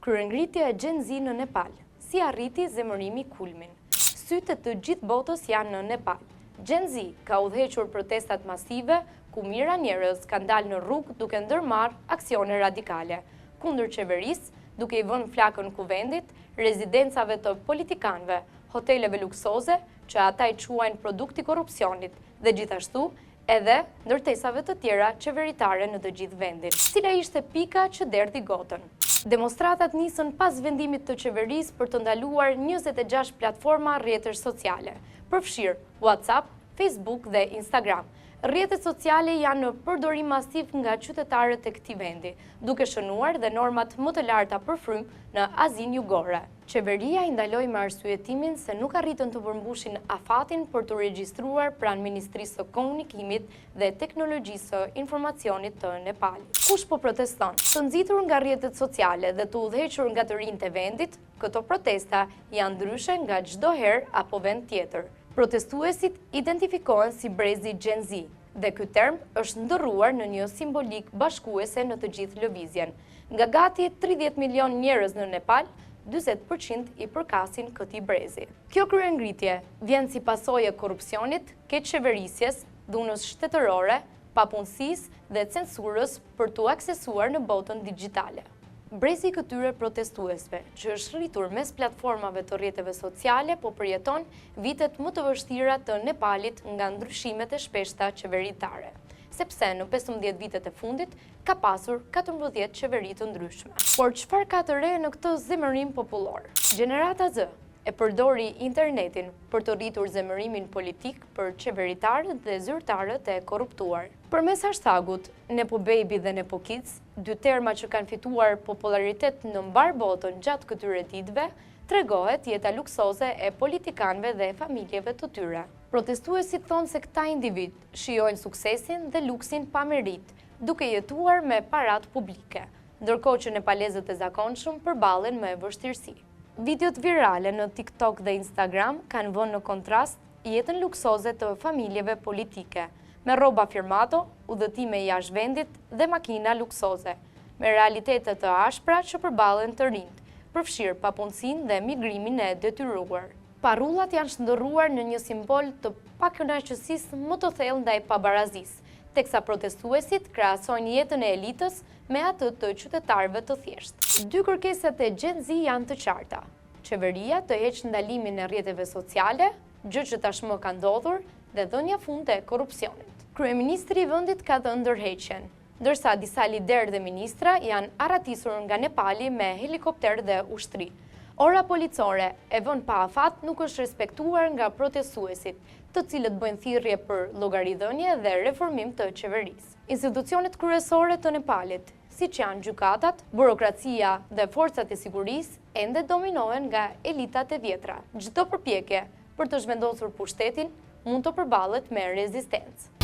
Kryengritja e Gen Z në Nepal. Si arriti zemërimi kulmin? Sytë të gjithë botës janë në Nepal. Gen Z ka udhëhequr protestat masive, ku mijëra njerëz kanë dalë në rrugë duke ndërmarrë aksione radikale kundër qeverisë, duke i vënë flakën kuvendit, rezidencave të politikanëve, hoteleve luksoze, që ata i quajnë produkti korrupsionit, dhe gjithashtu edhe ndërtesave të tjera qeveritare në të gjithë vendin. Cila ishte pika që derdhi gotën? Demonstratat nisën pas vendimit të qeverisë për të ndaluar 26 platforma rrjetesh sociale, përfshirë WhatsApp, Facebook dhe Instagram. Rrjetet sociale janë në përdorim masiv nga qytetarët e këtij vendi, duke shënuar dhe normat më të larta për frymë në Azinë Jugore. Qeveria i ndaloi me arsyetimin se nuk arritën të përmbushin afatin për të regjistruar pranë Ministrisë së Komunikimit dhe Teknologjisë së Informacionit të Nepalit. Kush po proteston? Të nxitur nga rrjetet sociale dhe të udhëhequr nga të rinjtë e vendit, këto protesta janë ndryshe nga çdo herë apo vend tjetër. Protestuesit identifikohen si brezi Gen Z, dhe ky term është ndërruar në një simbolik bashkuese në të gjithë lëvizjen. Nga gati 30 milion njerëz në Nepal, 40% i përkasin këtij brezi. Kjo kryengritje vjen si pasojë e korrupsionit, keqçeverisjes, dhunës shtetërore, papunësisë dhe censurës për t'u aksesuar në botën digjitale. Brezi i këtyre protestuesve, që është rritur mes platformave të rrjeteve sociale, po përjeton vitet më të vështira të Nepalit nga ndryshimet e shpeshta qeveritare, sepse në 15 vitet e fundit ka pasur 14 qeveri të ndryshme. Por çfarë ka të re në këtë zemërim popullor? Gjenerata Z e përdori internetin për të rritur zemërimin politik për qeveritarët dhe zyrtarët e korruptuar. Përmes hashtagut Nepo Baby dhe Nepo Kids, dy terma që kanë fituar popularitet në mbar botën gjatë këtyre ditëve, tregohet jeta luksoze e politikanëve dhe familjeve të tyre. Protestuesit thonë se këta individ shijojnë suksesin dhe luksin pa merit, duke jetuar me parat publike, ndërkohë që nepalezët e zakonshëm përballen me vështirësi. Videot virale në TikTok dhe Instagram kanë vënë në kontrast jetën luksoze të familjeve politike, me rroba firmato, udhëtime jashtë vendit dhe makina luksoze, me realitetet të ashpra që përballen të rinjt, përfshirë papunësinë dhe migrimin e detyruar. Parullat janë shndërruar në një simbol të pakënaqësisë më të thellë ndaj pabarazisë, teksa protestuesit krahasojnë jetën e elitës me atë të qytetarëve të thjeshtë. Dy kërkesat e Gen Z janë të qarta. Qeveria të heqë ndalimin e rrjeteve sociale, gjë që tashmë ka ndodhur, dhe dhënia fund e korrupsionit. Kryeministri i vendit ka dhënë ndërheqjen, ndërsa disa liderë dhe ministra janë arratisur nga Nepali me helikopter dhe ushtri. Ora policore e vënë pa afat nuk është respektuar nga protestuesit, të cilët bëjnë thirrje për llogaridhënie dhe reformim të qeverisë. Institucionet kryesore të Nepalit, siç janë gjykatat, burokracia dhe forcat e sigurisë, ende dominohen nga elitat e vjetra. Çdo përpjekje për të zhvendosur pushtetin mund të përballet me rezistencë.